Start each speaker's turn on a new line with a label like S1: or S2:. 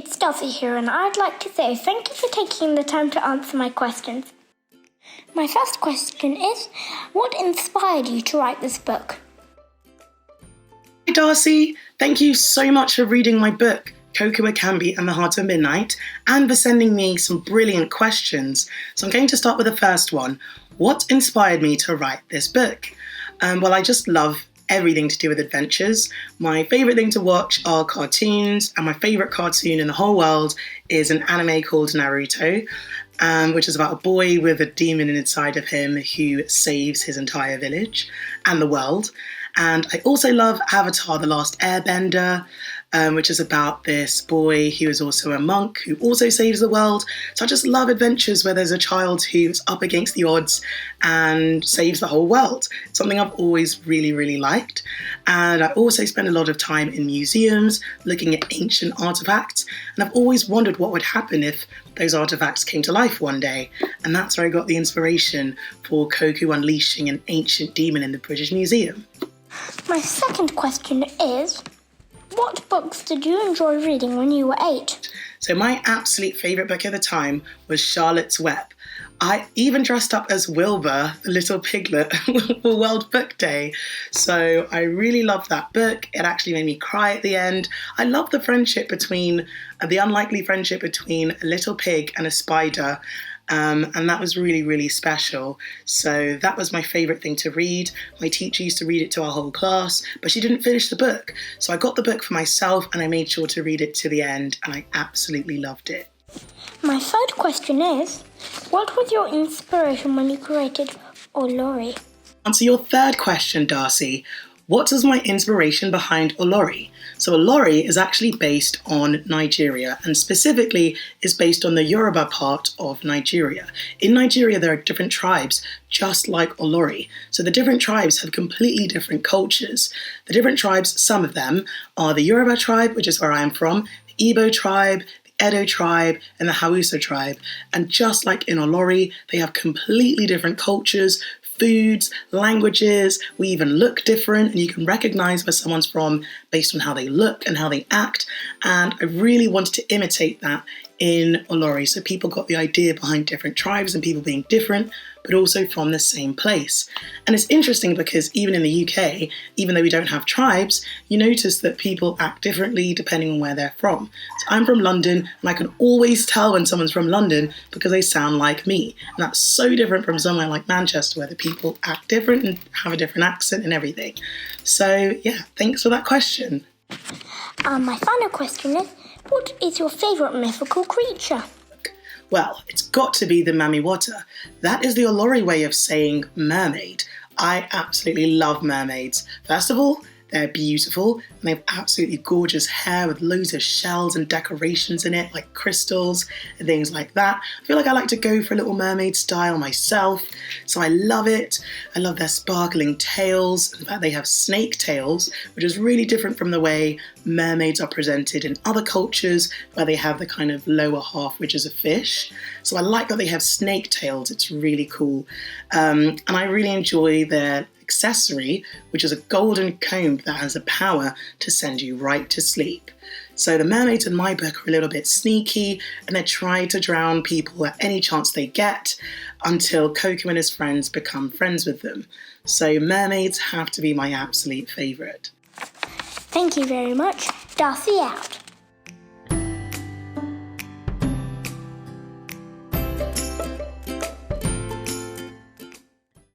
S1: it's Darcey here, and I'd like to say thank you for taking the time to answer my questions. My first question is, what inspired you to write this book?
S2: Hi Darcey, thank you so much for reading my book, Kòkú Àkànbí and the Heart of Midnight, and for sending me some brilliant questions. So I'm going to start with the first one. What inspired me to write this book? Well, I just love everything to do with adventures. My favourite thing to watch are cartoons, and my favourite cartoon in the whole world is an anime called Naruto, which is about a boy with a demon inside of him who saves his entire village and the world. And I also love Avatar: The Last Airbender, which is about this boy who is also a monk who also saves the world. So I just love adventures where there's a child who's up against the odds and saves the whole world. It's something I've always really, really liked. And I also spend a lot of time in museums looking at ancient artifacts. And I've always wondered what would happen if those artifacts came to life one day. And that's where I got the inspiration for Kòkú unleashing an ancient demon in the British Museum.
S1: My second question is, what books did you enjoy reading when you were 8?
S2: So my absolute favourite book at the time was Charlotte's Web. I even dressed up as Wilbur, the little piglet, for World Book Day. So I really loved that book. It actually made me cry at the end. I love the friendship between, the unlikely friendship between a little pig and a spider. And that was really, really special. So that was my favourite thing to read. My teacher used to read it to our whole class, but she didn't finish the book. So I got the book for myself and I made sure to read it to the end, and I absolutely loved it.
S1: My third question is, what was your inspiration when you created Olori?
S2: To answer your third question, Darcey, what is my inspiration behind Olori? So Olori is actually based on Nigeria, and specifically is based on the Yoruba part of Nigeria. In Nigeria, there are different tribes, just like Olori. So the different tribes have completely different cultures. The different tribes, some of them, are the Yoruba tribe, which is where I am from, the Igbo tribe, the Edo tribe, and the Hausa tribe. And just like in Olori, they have completely different cultures, foods, languages. We even look different, and you can recognize where someone's from based on how they look and how they act. And I really wanted to imitate that in Olori, so people got the idea behind different tribes and people being different, but also from the same place. And it's interesting because even in the UK, even though we don't have tribes, you notice that people act differently depending on where they're from. So I'm from London, and I can always tell when someone's from London because they sound like me. And that's so different from somewhere like Manchester, where the people act different and have a different accent and everything. So yeah, thanks for that question.
S1: My final question is, what is your favourite mythical creature?
S2: Well, it's got to be the Mami Wata. That is the Olori way of saying mermaid. I absolutely love mermaids. First of all, they're beautiful, and they have absolutely gorgeous hair with loads of shells and decorations in it, like crystals and things like that. I feel like I like to go for a Little Mermaid style myself, so I love it. I love their sparkling tails. In fact, they have snake tails, which is really different from the way mermaids are presented in other cultures, where they have the kind of lower half, which is a fish. So I like that they have snake tails. It's really cool. And I really enjoy their accessory, which is a golden comb that has the power to send you right to sleep. So the mermaids in my book are a little bit sneaky, and they try to drown people at any chance they get until Kòkú and his friends become friends with them. So mermaids have to be my absolute favourite.
S1: Thank you very much. Darcey out.